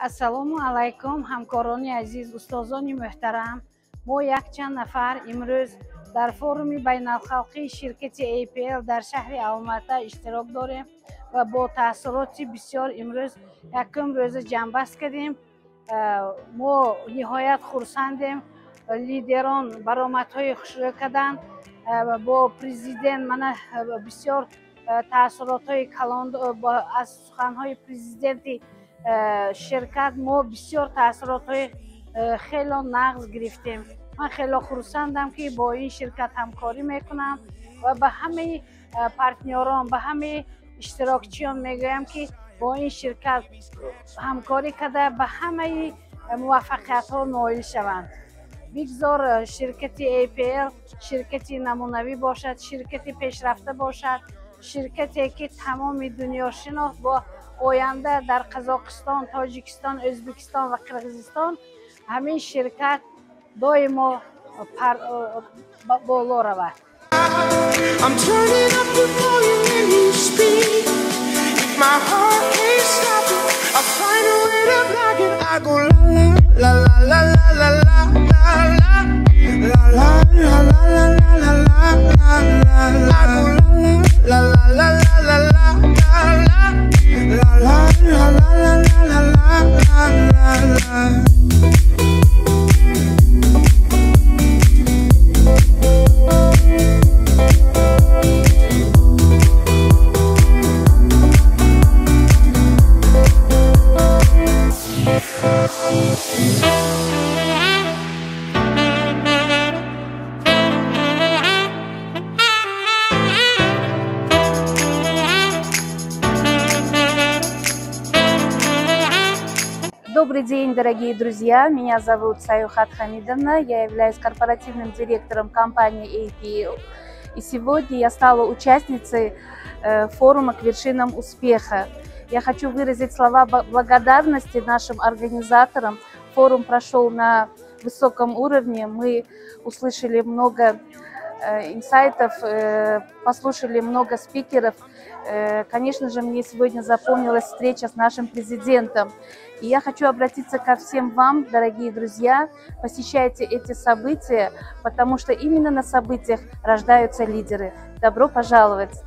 Ассалому алайкум, ҳамкорони азиз, устозони муҳтарам. Мо якчанд нафар имрӯз дар форуми байналхалқии ширкати APL дар шаҳри Алмата иштирок дорем ва бо таъссуроти бисёр имрӯз якум рӯза ҷамъбаст кардем. Мо ниҳоят хурсандем. Лидерон баромадҳои хушрӯ карданд. Бо президент мана бисёр таъссуротҳои калон аз суханҳои президенти ширкат мо бисёр таъссуротҳои хело нағз гирифтем. Ман хело хурсандам, ки бо ин ширкат ҳамкорӣ мекунам ва ба ҳамаи партнёрон, ба ҳамаи иштирокчиён мегӯям, ки бо ин ширкат ҳамкорӣ карда ба ҳамаи муваффақиятҳо ноил шаванд. Бигзор ширкати APL ширкати намунавӣ бошад, ширкати пешрафта бошад, ширкате ки тамоми дунёшинос бо оянда дар Қазоқистон, Тоҷикистон, O'zbekiston ва Қирғизистон ҳамин ширкат доимо боло равад. Добрый день, дорогие друзья! Меня зовут Саюхат Хамидовна, я являюсь корпоративным директором компании APL. И сегодня я стала участницей форума «К вершинам успеха». Я хочу выразить слова благодарности нашим организаторам. Форум прошел на высоком уровне, мы услышали много инсайтов, послушали много спикеров. Конечно же, мне сегодня запомнилась встреча с нашим президентом. И я хочу обратиться ко всем вам, дорогие друзья, посещайте эти события, потому что именно на событиях рождаются лидеры. Добро пожаловать!